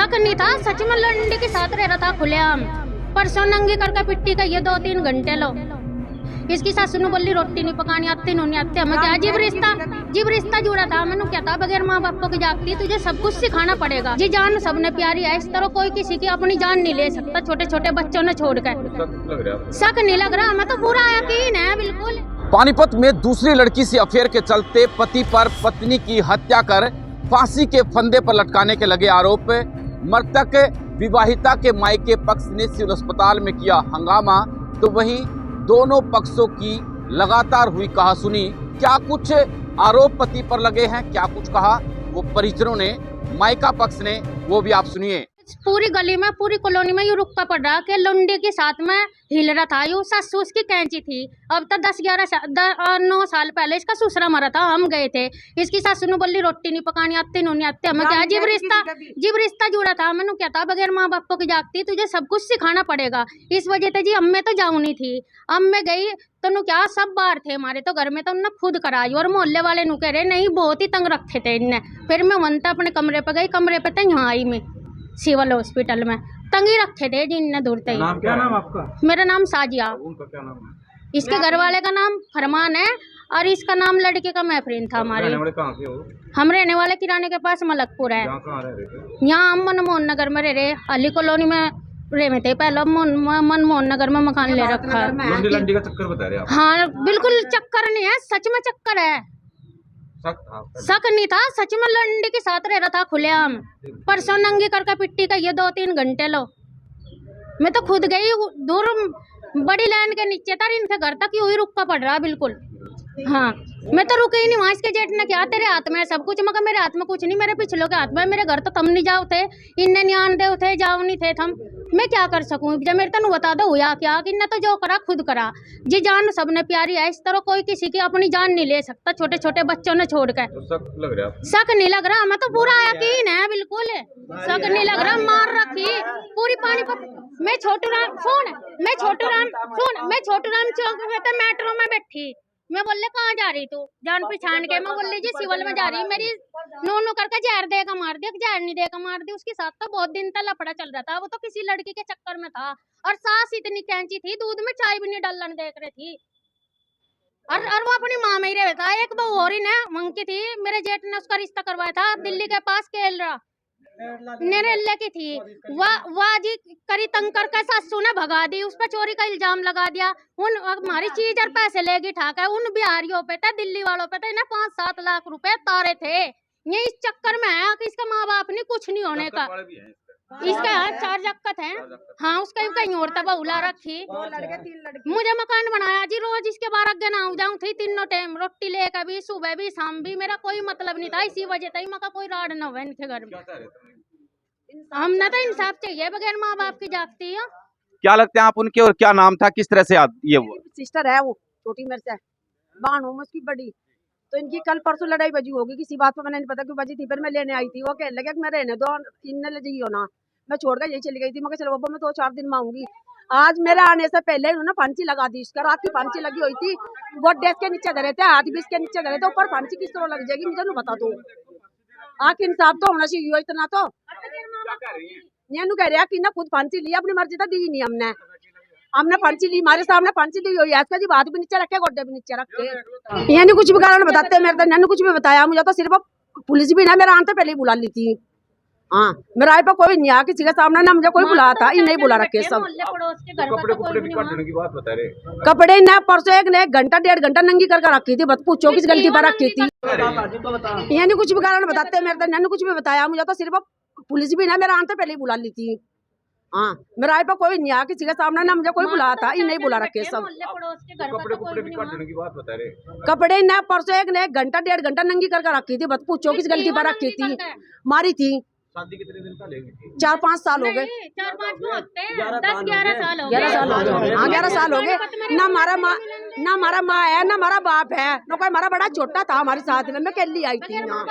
शक नहीं था, सच में लंडी के साथ रह रहा था खुलेआम। परसों नंगी करके पिट्टी का ये 2-3 घंटे लो। इसकी सासू ने बोली रोटी नहीं पकानी आती, नहीं आती। हमें क्या जीव रिश्ता जुड़ा था। मैंने क्या था, बगैर माँ बापों की जागती तुझे सब कुछ सिखाना पड़ेगा। जी जान सबने प्यारी है, इस तरह कोई किसी की अपनी जान नहीं ले सकता, छोटे छोटे बच्चों ने छोड़ कर। शक नहीं लग रहा, हमें तो पूरा यकीन है बिल्कुल। पानीपत में दूसरी लड़की से अफेयर के चलते पति पर पत्नी की हत्या कर फांसी के फंदे पर लटकाने के लगे आरोप। मृतक विवाहिता के मायके पक्ष ने सिविल अस्पताल में किया हंगामा, तो वहीं दोनों पक्षों की लगातार हुई कहासुनी। क्या कुछ आरोप पति पर लगे हैं, क्या कुछ कहा वो परिजनों ने, मायका पक्ष ने, वो भी आप सुनिए। पूरी गली में, पूरी कॉलोनी में यू रुका पड़ रहा कि लुंडी के साथ में हिल रहा था। यू सासू उसकी कैंची थी। अब तक 10-11-9 साल पहले इसका ससुरा मरा था, हम गए थे। इसकी सासू ने बोली रोटी नहीं पकानी आती, नहीं आती। हमें क्या जीव रिश्ता जुड़ा था। मैंने क्या था, बगैर माँ बापों की जागती तुझे सब कुछ सिखाना पड़ेगा। इस वजह से जी अब मैं तो जाऊँ नहीं थी। अब मैं गई तो नु क्या सब बाहर थे हमारे तो घर में, तो उन्होंने खुद कराई। और मोहल्ले वाले नु कह रहे नहीं, बहुत ही तंग रखे थे इनने। फिर मैं वनता अपने कमरे पर गई, कमरे पे तो यहाँ आई मैं सिविल हॉस्पिटल में, तंगी रखे थे जिनने दूरते ही। क्या नाम आपका? मेरा नाम साजिया। उनका क्या नाम है? इसके घर वाले का नाम फरमान है और इसका नाम लड़के का महफरीन था। हमारे कहाँ के हो? हम रहने वाले किराने के पास मलकपुर है। कहाँ रह रहे थे? यहाँ हम मनमोहन नगर में रह रहे, अली कॉलोनी में रहे थे पहले। मनमोहन नगर में मकान ले रखा है। लंडी का चक्कर बता रहे आप? हाँ बिल्कुल चक्कर नहीं है, सच में चक्कर है। शक नहीं था, सच में लंडी के साथ रह रहा था खुलेआम। परसों नंगी करके पिट्टी का ये 2-3 घंटे लो। मैं तो खुद गई दूर बड़ी लाइन के नीचे था, इनके घर तक यू ही रुका पड़ रहा बिल्कुल। हाँ मैं तो रुकी ही नहीं। वहाँ इसके जेठ ने क्या तेरे हाथ में है सब कुछ, मगर मेरे हाथ में कुछ नहीं, मेरे पिछलों के हाथ में। मेरे घर तो थम नहीं जाओ थे, इन्ने न्यान दे थे, जाओ नहीं थे थम। मैं क्या कर सकूं जब मेरे तनु बता दो हुआ क्या, कि इन्ने तो जो करा खुद करा। जी जान सबने प्यारी है, इस तरह कोई किसी की अपनी जान नहीं ले सकता, छोटे छोटे बच्चों ने छोड़ कर। शक नहीं लग रहा, हमें तो पूरा यकीन है बिल्कुल। शक नहीं लग रहा, मार रखी पूरी पानीपत। मैं छोटू राम चौक में तो मेट्रो में बैठी। मैं बोले कहाँ जा रही तू, जान पहचान के। मैं बोली जी सिविल में जा रही। मेरी नू करके जहर देकर मार दिया, जहर नहीं देकर मार दी। उसके साथ तो बहुत दिन तक लफड़ा चल रहा था, वो तो किसी लड़की के चक्कर में था। और सास इतनी कैंची थी, दूध में चाय भी नहीं डालने देख रही थी। और वो अपनी माँ में ही रहा था। एक बहू और ही ने मंकी थी, मेरे जेठ ने उसका रिश्ता करवाया था दिल्ली के पास केलरा नेरेले की थी। वाह जी करी तंग करके सासू ने भगा दी, उस पर चोरी का इल्जाम लगा दिया। उन हमारी चीज और पैसे लेगी ठाक है। उन बिहारियों पे था, दिल्ली वालों पे था, इन्हें 5-7 लाख रुपए तारे थे। ये इस चक्कर में है कि इसका माँ बाप नहीं कुछ नहीं होने का। इसका 4 जक्कत है। हाँ उसका कहीं और तब उला रखी। मुझे मकान बनाया जी, रोज इसके बाहर आगे ना जाऊँ थी, तीनों टाइम रोटी लेकर भी, सुबह भी शाम भी। मेरा कोई मतलब नहीं था, इसी वजह से मका कोई राड न हुआ इनके घर में। हमने तो इंसाफ चाहिए, बगैर माँ बाप की जागती है। क्या लगते हैं आप उनके, और क्या नाम था, किस तरह से ये वो सिस्टर है, वो छोटी मेरे से बहन हूँ उसकी बड़ी। तो इनकी कल परसों लड़ाई बजी होगी किसी बात पे, मैंने नहीं पता क्यों बजी थी। फिर मैं लेने आई थी, वो कहने लगे कि मैं रहने दो, इनने ले जाइयो ना। मैं छोड़ कर यही चली गई थी। मैं चलो बाबा मैं 2-4 दिन में आऊंगी। आज मेरे आने से पहले उन्होंने फांसी लगा दी। इसका रात की फांसी लगी हुई थी, वो डेस्क के नीचे धरे थे, हाथ भी इसके नीचे धरे थे। ऊपर फांसी किस तरह लग जाएगी मुझे नहीं बता दो। आखिर इंसाफ तो होना चाहिए इतना तो। नैनू कह रहे कि ना खुद फांसी ली, अपनी मर्जी तो दी नहीं हमने फांसी ली, हमारे सामने फांसी दी हुई है। जी बात भी नीचे रखे, गोड्डे भी नीचे रखे। यानी कुछ भी कारण बताते मेरे तो नैनू कुछ भी बताया। मुझे तो सिर्फ पुलिस भी ना मेरे आने से पहले ही बुला ली थी। हाँ मेरा आई पर कोई नहीं आया, किसी के सामने ना मुझे कोई बुलाया था, इन नहीं बुला रखे सब। कपड़े न परसों 1 घंटा 1.5 घंटा नंगी करके रखी थी, बस पूछो किस गलती पर रखी थी। यानी कुछ भी कारण बताते मेरे तो नैनू कुछ भी बताया। मुझे तो सिर्फ पुलिस भी ना मेरे आने से पहले ही बुला ली थी। हाँ मेरा आई पर कोई नहीं आया, किसी के सामने ना मुझे कोई बुलाया था, इन नहीं बुला रखे सब। कपड़े न परसों 1 घंटा 1.5 घंटा नंगी करके रखी थी, बस पूछो किस गलती पर रखी थी, मारी थी। शादी कितने दिन पहले हुई थी? 4-5 साल हो गए। 11 साल हो गए। 11 साल हो गए। ना हमारा माँ है, ना हमारा बाप है, ना कोई हमारा बड़ा छोटा था हमारे साथ में। मैं अकेली आई थी ना।